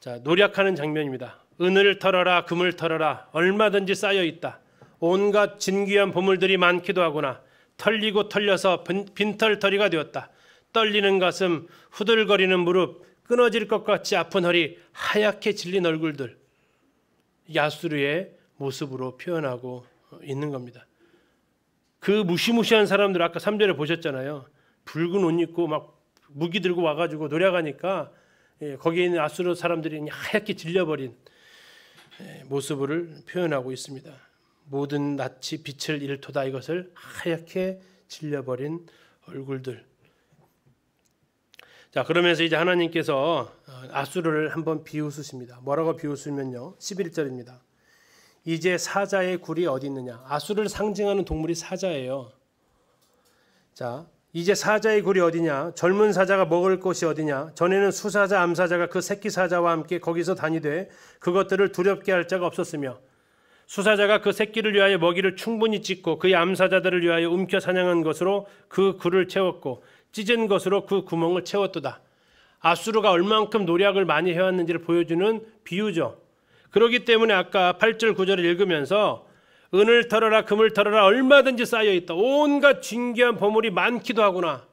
자, 노력하는 장면입니다. 은을 털어라, 금을 털어라, 얼마든지 쌓여 있다. 온갖 진귀한 보물들이 많기도 하구나. 털리고 털려서 빈털터리가 되었다. 떨리는 가슴, 후들거리는 무릎, 끊어질 것 같이 아픈 허리, 하얗게 질린 얼굴들. 아수르의 모습으로 표현하고 있는 겁니다. 그 무시무시한 사람들 아까 3절에 보셨잖아요. 붉은 옷 입고 막 무기 들고 와가지고 노력하니까 거기에 있는 아수르 사람들이 하얗게 질려버린 모습을 표현하고 있습니다. 모든 낯이 빛을 잃도다. 이것을 하얗게 질려버린 얼굴들. 자, 그러면서 이제 하나님께서 아수르를 한번 비웃으십니다. 뭐라고 비웃으면요, 11절입니다. 이제 사자의 굴이 어디 있느냐. 아수르를 상징하는 동물이 사자예요. 자, 이제 사자의 굴이 어디냐. 젊은 사자가 먹을 것이 어디냐. 전에는 수사자, 암사자가 그 새끼 사자와 함께 거기서 다니되 그것들을 두렵게 할 자가 없었으며 수사자가 그 새끼를 위하여 먹이를 충분히 찢고 그의 암사자들을 위하여 움켜 사냥한 것으로 그 굴을 채웠고 찢은 것으로 그 구멍을 채웠도다. 아수르가 얼만큼 노력을 많이 해왔는지를 보여주는 비유죠. 그렇기 때문에 아까 8절 9절을 읽으면서 은을 털어라 금을 털어라 얼마든지 쌓여있다. 온갖 진귀한 보물이 많기도 하구나.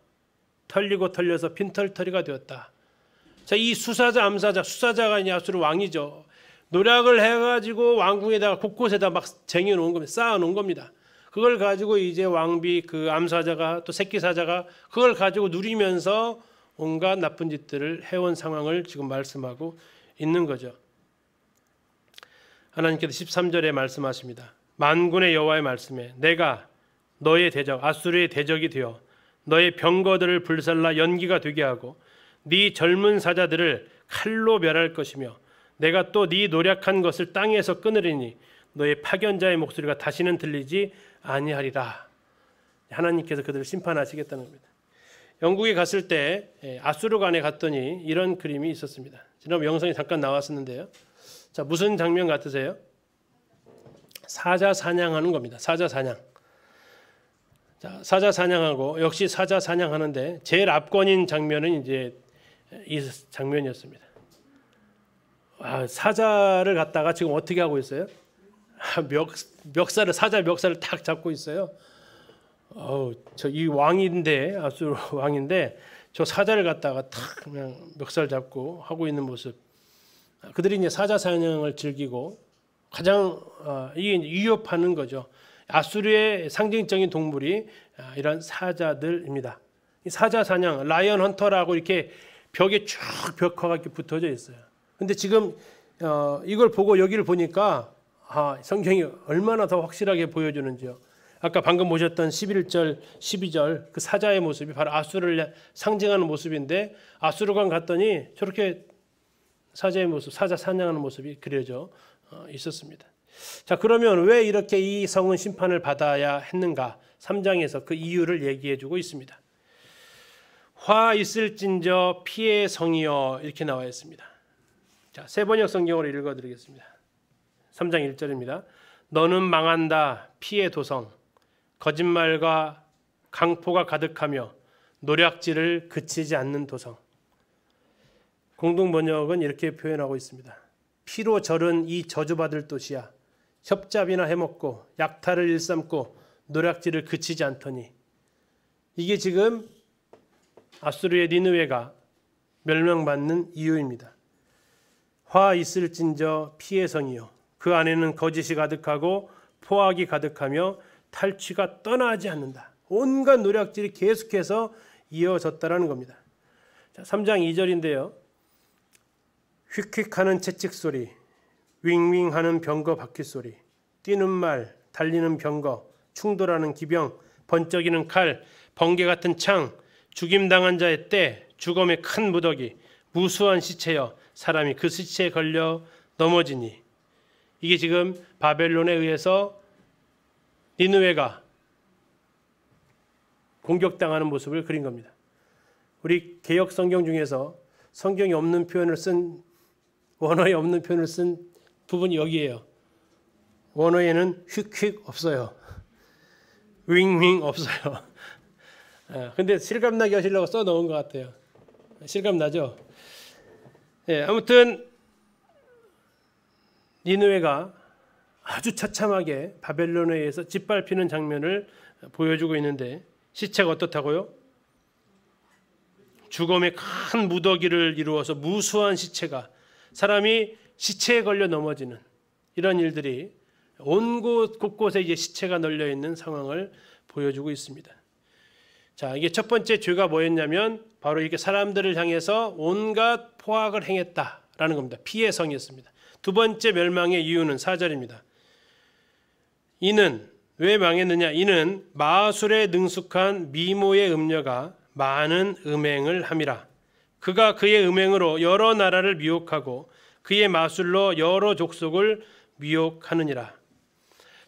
털리고 털려서 빈털터리가 되었다. 자, 이 수사자 암사자, 수사자가 이제 아수르 왕이죠. 노력을 해가지고 왕궁에다가 곳곳에다 막 쟁여놓은 겁니다. 쌓아놓은 겁니다. 그걸 가지고 이제 왕비 그 암사자가 또 새끼사자가 그걸 가지고 누리면서 온갖 나쁜 짓들을 해온 상황을 지금 말씀하고 있는 거죠. 하나님께서 13절에 말씀하십니다. 만군의 여호와의 말씀에 내가 너의 대적 아수르의 대적이 되어 너의 병거들을 불살라 연기가 되게 하고 네 젊은 사자들을 칼로 멸할 것이며 내가 또 네 노력한 것을 땅에서 끊으리니 너의 파견자의 목소리가 다시는 들리지 아니하리라. 하나님께서 그들을 심판하시겠다는 겁니다. 영국에 갔을 때 아수르관에 갔더니 이런 그림이 있었습니다. 지난번 영상이 잠깐 나왔었는데요. 자, 무슨 장면 같으세요? 사자 사냥하는 겁니다. 사자 사냥. 자, 사자 사냥하고 역시 사자 사냥하는데 제일 압권인 장면은 이제 이 장면이었습니다. 사자를 갖다가 지금 어떻게 하고 있어요? 멱살을 사자 멱살을 탁 잡고 있어요. 저 이 왕인데 아수르 왕인데 저 사자를 갖다가 탁 그냥 멱살 잡고 하고 있는 모습. 그들이 이제 사자 사냥을 즐기고 가장 이게 위협하는 거죠. 아수르의 상징적인 동물이 이런 사자들입니다. 이 사자 사냥, 라이언 헌터라고 이렇게 벽에 쭉 벽화가 이렇게 붙어져 있어요. 근데 지금 이걸 보고 여기를 보니까 성경이 얼마나 더 확실하게 보여주는지요. 아까 방금 보셨던 11절, 12절 그 사자의 모습이 바로 아수르를 상징하는 모습인데 아수르관 갔더니 저렇게 사자의 모습, 사자 사냥하는 모습이 그려져 있었습니다. 자, 그러면 왜 이렇게 이 성은 심판을 받아야 했는가? 3장에서 그 이유를 얘기해 주고 있습니다. 화 있을진저 피의 성이여 이렇게 나와 있습니다. 자, 세번역 성경으로 읽어드리겠습니다. 3장 1절입니다. 너는 망한다 피의 도성 거짓말과 강포가 가득하며 노략질을 그치지 않는 도성. 공동번역은 이렇게 표현하고 있습니다. 피로 절은 이 저주받을 도시야. 협잡이나 해먹고 약탈을 일삼고 노략질을 그치지 않더니. 이게 지금 아수르의 니느웨가 멸망받는 이유입니다. 화 있을진저 피의 성이요 그 안에는 거짓이 가득하고 포악이 가득하며 탈취가 떠나지 않는다. 온갖 노략질이 계속해서 이어졌다라는 겁니다. 자, 3장 2절인데요. 휙휙하는 채찍 소리, 윙윙하는 병거 바퀴 소리, 뛰는 말, 달리는 병거, 충돌하는 기병, 번쩍이는 칼, 번개 같은 창, 죽임당한 자의 때, 죽음의 큰 무더기, 무수한 시체여 사람이 그 시체에 걸려 넘어지니. 이게 지금 바벨론에 의해서 니느웨가 공격당하는 모습을 그린 겁니다. 우리 개역 성경 중에서 성경이 없는 표현을 쓴 원어에 없는 표현을 쓴 부분이 여기에요. 원어에는 휙휙 없어요. 윙윙 없어요. 근데 실감나게 하시려고 써 넣은 것 같아요. 실감나죠? 아무튼 니느웨가 아주 처참하게 바벨론에 의해서 짓밟히는 장면을 보여주고 있는데 시체가 어떻다고요? 죽음의 큰 무더기를 이루어서 무수한 시체가 사람이 시체에 걸려 넘어지는 이런 일들이 온 곳 곳곳에 이제 시체가 널려 있는 상황을 보여주고 있습니다. 자, 이게 첫 번째 죄가 뭐였냐면 바로 이렇게 사람들을 향해서 온갖 포악을 행했다라는 겁니다. 피의 성이었습니다. 두 번째 멸망의 이유는 4절입니다. 이는 왜 망했느냐? 이는 마술에 능숙한 미모의 음녀가 많은 음행을 함이라. 그가 그의 음행으로 여러 나라를 미혹하고 그의 마술로 여러 족속을 미혹하느니라.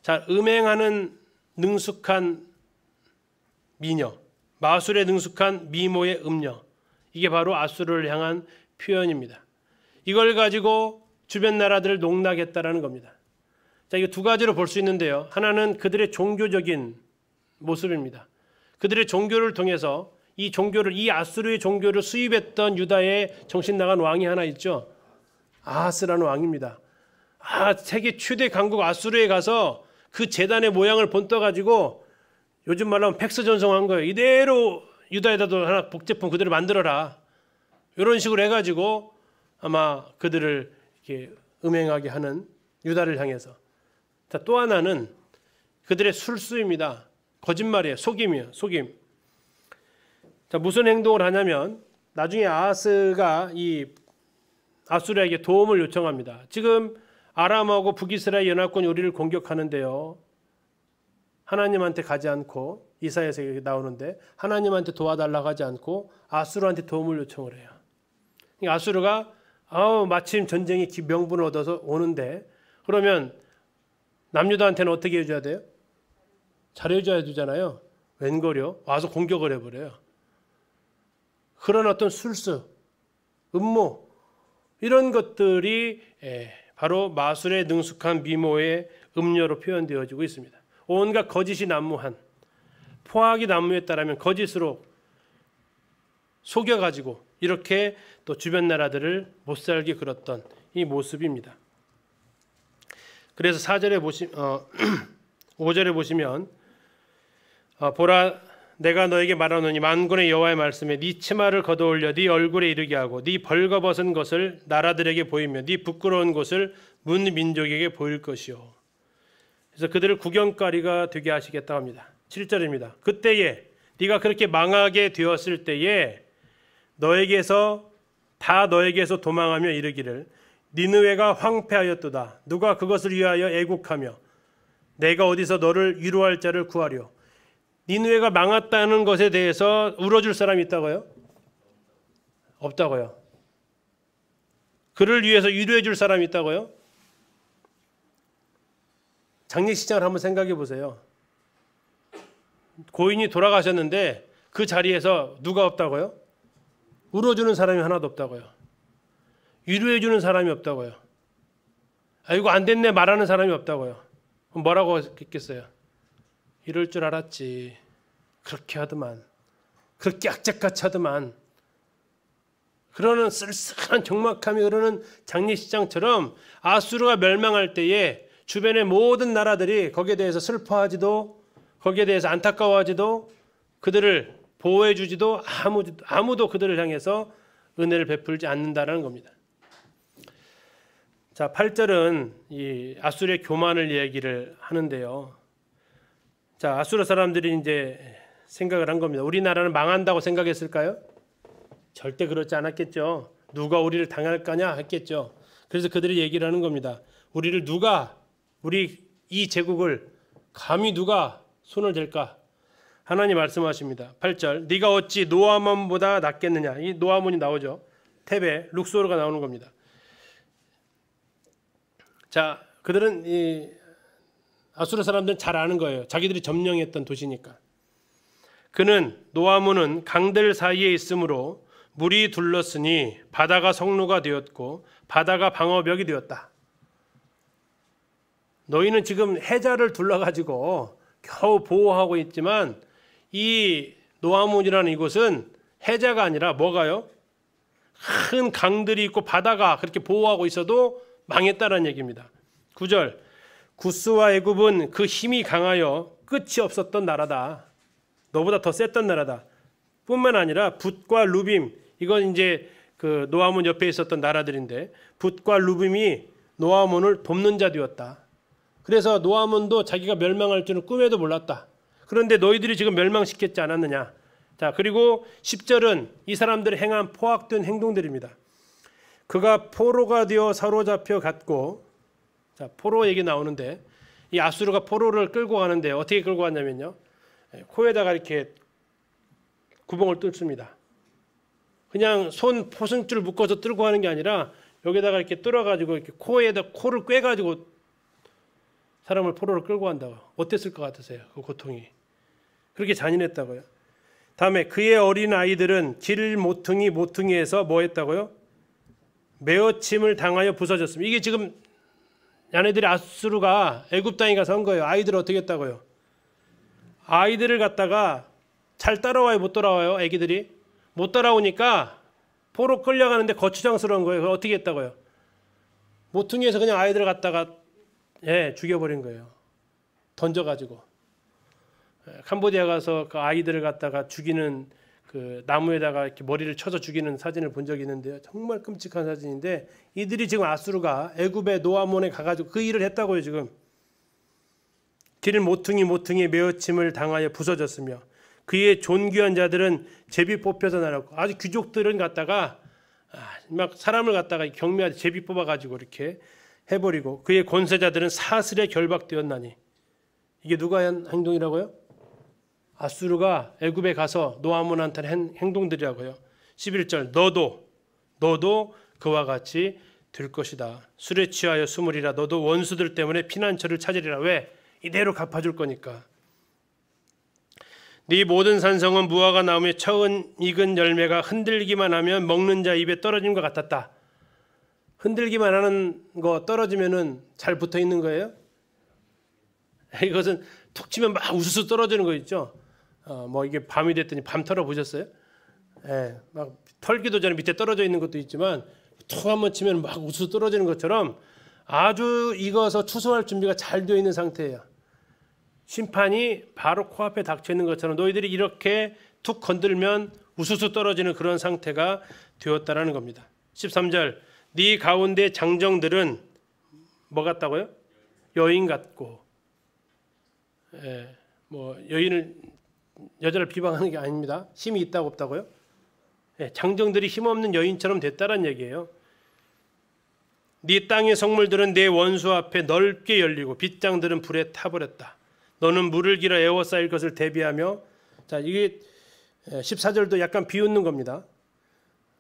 자, 음행하는 능숙한 미녀, 마술에 능숙한 미모의 음녀. 이게 바로 아수르를 향한 표현입니다. 이걸 가지고 주변 나라들을 농락했다라는 겁니다. 자, 이거 두 가지로 볼 수 있는데요. 하나는 그들의 종교적인 모습입니다. 그들의 종교를 통해서 이 아수르의 종교를 수입했던 유다의 정신 나간 왕이 하나 있죠. 아하스라는 왕입니다. 세계 최대 강국 아수르에 가서 그 제단의 모양을 본떠 가지고 요즘 말로 하면 팩스 전송한 거예요. 이대로 유다에다도 하나 복제품 그대로 만들어라. 이런 식으로 해가지고 아마 그들을 이렇게 음행하게 하는 유다를 향해서. 자, 또 하나는 그들의 술수입니다. 거짓말이에요. 속임이에요. 속임. 자, 무슨 행동을 하냐면 나중에 아하스가 이 아수르에게 도움을 요청합니다. 지금 아람하고 북이스라엘 연합군이 우리를 공격하는데요. 하나님한테 가지 않고 이사야에서 나오는데 하나님한테 도와달라고 하지 않고 아수르한테 도움을 요청을 해요. 아수르가 마침 전쟁이 명분을 얻어서 오는데 그러면 남유다한테는 어떻게 해줘야 돼요? 잘해줘야 되잖아요. 웬걸요? 와서 공격을 해버려요. 그런 어떤 술수, 음모 이런 것들이 바로 마술에 능숙한 미모의 음료로 표현되어지고 있습니다. 온갖 거짓이 난무한 포악이 난무했다라면 거짓으로 속여가지고 이렇게 또 주변 나라들을 못살게 굴었던 이 모습입니다. 그래서 5절에 보시면 보라 내가 너에게 말하노니 만군의 여호와의 말씀에 네 치마를 걷어올려 네 얼굴에 이르게 하고 네 벌거벗은 것을 나라들에게 보이며 네 부끄러운 것을 문 민족에게 보일 것이요. 그래서 그들을 구경거리가 되게 하시겠다 합니다. 7절입니다. 그때에 네가 그렇게 망하게 되었을 때에 너에게서 도망하며 이르기를 니느웨가 황폐하였도다. 누가 그것을 위하여 애국하며 내가 어디서 너를 위로할 자를 구하려. 니느웨가 망했다는 것에 대해서 울어줄 사람이 있다고요? 없다고요. 그를 위해서 위로해 줄 사람이 있다고요? 장례식장을 한번 생각해 보세요. 고인이 돌아가셨는데 그 자리에서 누가 없다고요? 울어주는 사람이 하나도 없다고요. 위로해 주는 사람이 없다고요. 아이고 안 됐네 말하는 사람이 없다고요. 뭐라고 했겠어요? 이럴 줄 알았지. 그렇게 하더만. 그렇게 악착같이 하더만. 그러는 쓸쓸한 적막함이 흐르는 장례식장처럼 아수르가 멸망할 때에 주변의 모든 나라들이 거기에 대해서 슬퍼하지도 거기에 대해서 안타까워하지도 그들을 보호해주지도 아무도 그들을 향해서 은혜를 베풀지 않는다라는 겁니다. 자, 8절은 이 아수르의 교만을 얘기를 하는데요. 자, 아수르 사람들이 이제 생각을 한 겁니다. 우리나라는 망한다고 생각했을까요? 절대 그렇지 않았겠죠. 누가 우리를 당할 거냐 했겠죠. 그래서 그들이 얘기를 하는 겁니다. 우리 이 제국을 감히 누가 손을 댈까? 하나님 말씀하십니다. 8절 네가 어찌 노아몬보다 낫겠느냐. 이 노아몬이 나오죠. 테베, 룩소르가 나오는 겁니다. 자, 그들은 이 아수르 사람들은 잘 아는 거예요. 자기들이 점령했던 도시니까. 그는 노아몬은 강들 사이에 있으므로 물이 둘렀으니 바다가 성로가 되었고 바다가 방어벽이 되었다. 너희는 지금 해자를 둘러가지고 겨우 보호하고 있지만 이 노아몬이라는 이곳은 해자가 아니라 뭐가요? 큰 강들이 있고 바다가 그렇게 보호하고 있어도 망했다는 얘기입니다. 9절 구스와 애굽은 그 힘이 강하여 끝이 없었던 나라다. 너보다 더 셌던 나라다. 뿐만 아니라 붓과 루빔 이건 이제 그 노아몬 옆에 있었던 나라들인데 붓과 루빔이 노아몬을 돕는 자 되었다. 그래서 노아몬도 자기가 멸망할 줄은 꿈에도 몰랐다. 그런데 너희들이 지금 멸망시켰지 않았느냐. 자, 그리고 10절은 이 사람들이 행한 포악된 행동들입니다. 그가 포로가 되어 사로잡혀 갔고, 자, 포로 얘기 나오는데 이 아수르가 포로를 끌고 가는데 어떻게 끌고 갔냐면요. 코에다가 이렇게 구멍을 뚫습니다. 그냥 손 포승줄 묶어서 뚫고 하는 게 아니라 여기다가 이렇게 뚫어가지고 이렇게 코를 꿰가지고 사람을 포로를 끌고 간다고. 어땠을 것 같으세요? 그 고통이. 그렇게 잔인했다고요. 다음에 그의 어린 아이들은 길 모퉁이에서 뭐 했다고요? 메어침을 당하여 부서졌습니다. 이게 지금 자네들이 아수르가 애굽 땅에 가서 한 거예요. 아이들을 어떻게 했다고요? 아이들을 갖다가 잘 따라와요, 못 따라와요? 애기들이 못 따라오니까 포로 끌려가는데 거추장스러운 거예요. 그걸 어떻게 했다고요? 모퉁이에서 그냥 아이들을 갖다가 죽여버린 거예요. 던져가지고. 캄보디아 가서 그 아이들을 갖다가 죽이는 그 나무에다가 이렇게 머리를 쳐서 죽이는 사진을 본 적이 있는데요. 정말 끔찍한 사진인데 이들이 지금 아수르가 애굽의 노아몬에 가가지고 그 일을 했다고요. 지금 길 모퉁이에 메어침을 당하여 부서졌으며 그의 존귀한 자들은 제비 뽑혀서 날았고 아주 귀족들은 갖다가 막 사람을 갖다가 경매하듯 제비 뽑아가지고 이렇게 해버리고 그의 권세자들은 사슬에 결박되었나니 이게 누가 한 행동이라고요? 아수르가 애굽에 가서 노아몬한테 한 행동들이라고요. 11절 너도 그와 같이 될 것이다. 술에 취하여 숨으리라. 너도 원수들 때문에 피난처를 찾으리라. 왜? 이대로 갚아줄 거니까. 네 모든 산성은 무화과 나무에 처음 익은 열매가 흔들기만 하면 먹는 자 입에 떨어짐과 같았다. 흔들기만 하는 거 떨어지면은 잘 붙어 있는 거예요? 이것은 툭 치면 막 우수수 떨어지는 거 있죠. 뭐 이게 밤이 됐더니 밤 털어 보셨어요? 막 털기도 전에 밑에 떨어져 있는 것도 있지만 툭 한번 치면 막 우수수 떨어지는 것처럼 아주 익어서 추수할 준비가 잘 되어 있는 상태예요. 심판이 바로 코앞에 닥쳐 있는 것처럼 너희들이 이렇게 툭 건들면 우수수 떨어지는 그런 상태가 되었다라는 겁니다. 13절 네 가운데 장정들은 뭐 같다고요? 여인 같고 뭐 여자를 비방하는 게 아닙니다. 힘이 있다고 없다고요? 장정들이 힘없는 여인처럼 됐다는 얘기예요. 네 땅의 성물들은 내 원수 앞에 넓게 열리고 빗장들은 불에 타버렸다. 너는 물을 길어 에워싸일 것을 대비하며 자 이게 14절도 약간 비웃는 겁니다.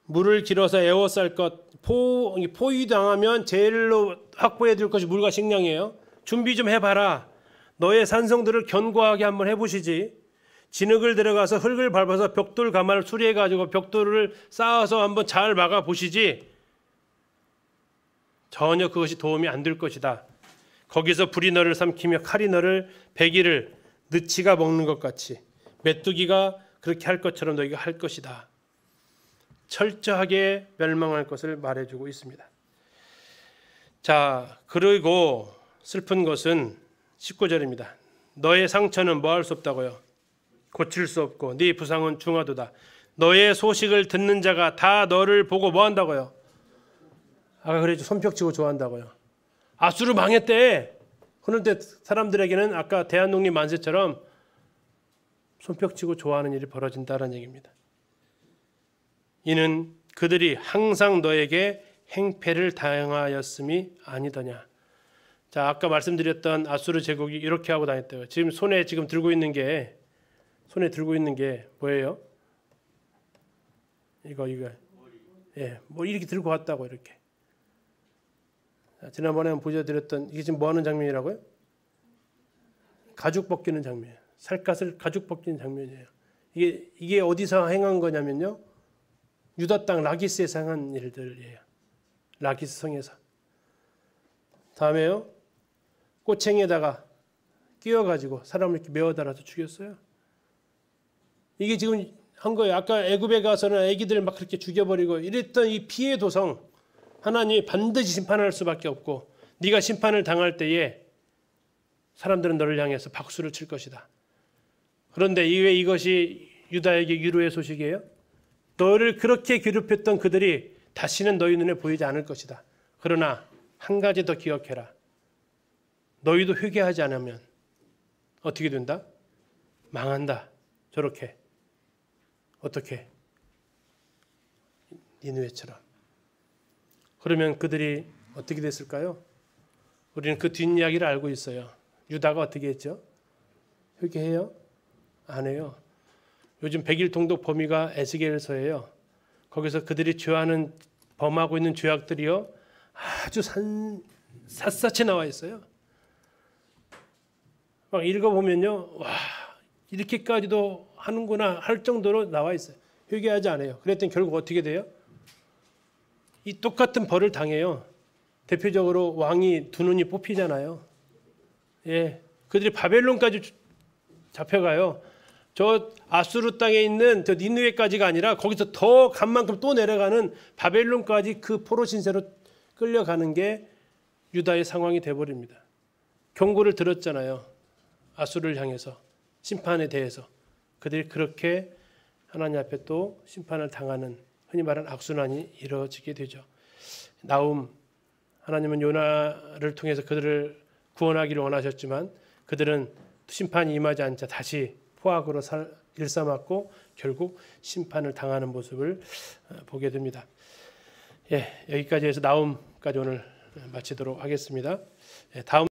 물을 길어서 에워쌀 것 포위당하면 제일로 확보해 둘 것이 물과 식량이에요. 준비 좀 해봐라. 너의 산성들을 견고하게 한번 해보시지. 진흙을 들어가서 흙을 밟아서 벽돌 가마를 수리해가지고 벽돌을 쌓아서 한번 잘 막아보시지. 전혀 그것이 도움이 안 될 것이다. 거기서 불이 너를 삼키며 칼이 너를 배기를 느치가 먹는 것 같이 메뚜기가 그렇게 할 것처럼 너희가 할 것이다. 철저하게 멸망할 것을 말해주고 있습니다. 자, 그리고 슬픈 것은 19절입니다. 너의 상처는 뭐 할 수 없다고요? 고칠 수 없고 네 부상은 중하도다. 너의 소식을 듣는 자가 다 너를 보고 뭐 한다고요? 아까 그랬죠. 손뼉치고 좋아한다고요. 아수르 망했대. 그런데 사람들에게는 아까 대한독립 만세처럼 손뼉치고 좋아하는 일이 벌어진다는 얘기입니다. 이는 그들이 항상 너에게 행패를 당하였음이 아니더냐. 자, 아까 말씀드렸던 아수르 제국이 이렇게 하고 다녔대요. 지금 손에 들고 있는 게 뭐예요? 이거 뭐 이렇게 들고 왔다고 이렇게. 자, 지난번에 보여드렸던 이게 지금 뭐 하는 장면이라고요? 가죽 벗기는 장면이에요. 살갗을 가죽 벗기는 장면이에요. 이게 어디서 행한 거냐면요. 유다 땅 라기스에서 행한 일들이에요. 라기스 성에서. 다음에요. 꼬챙이에다가 끼워가지고 사람을 이렇게 메어 달아서 죽였어요. 이게 지금 한 거예요. 아까 애굽에 가서는 애기들 막 그렇게 죽여버리고 이랬던 이 피해 도성 하나님이 반드시 심판할 수밖에 없고 네가 심판을 당할 때에 사람들은 너를 향해서 박수를 칠 것이다. 그런데 왜 이것이 유다에게 위로의 소식이에요? 너를 그렇게 괴롭혔던 그들이 다시는 너희 눈에 보이지 않을 것이다. 그러나 한 가지 더 기억해라. 너희도 회개하지 않으면 어떻게 된다? 망한다. 저렇게. 어떻게? 니느웨처럼. 그러면 그들이 어떻게 됐을까요? 우리는 그 뒷이야기를 알고 있어요. 유다가 어떻게 했죠? 회개해요? 안 해요. 요즘 100일 통독 범위가 에스겔서예요. 거기서 그들이 범하고 있는 죄악들이요. 아주 샅샅이 나와 있어요. 막 읽어보면요. 와, 이렇게까지도 하는구나 할 정도로 나와 있어요. 회개하지 않아요. 그랬더니 결국 어떻게 돼요? 이 똑같은 벌을 당해요. 대표적으로 왕이 두 눈이 뽑히잖아요. 예, 그들이 바벨론까지 잡혀가요. 저 아수르 땅에 있는 저 니느웨까지가 아니라 거기서 더 간 만큼 또 내려가는 바벨론까지 그 포로 신세로 끌려가는 게 유다의 상황이 돼버립니다. 경고를 들었잖아요. 아수르를 향해서 심판에 대해서 그들이 그렇게 하나님 앞에 또 심판을 당하는 흔히 말하는 악순환이 이루어지게 되죠. 나움, 하나님은 요나를 통해서 그들을 구원하기를 원하셨지만 그들은 심판이 임하지 않자 다시 포악으로 일삼았고 결국 심판을 당하는 모습을 보게 됩니다. 예, 여기까지 해서 나움까지 오늘 마치도록 하겠습니다. 다음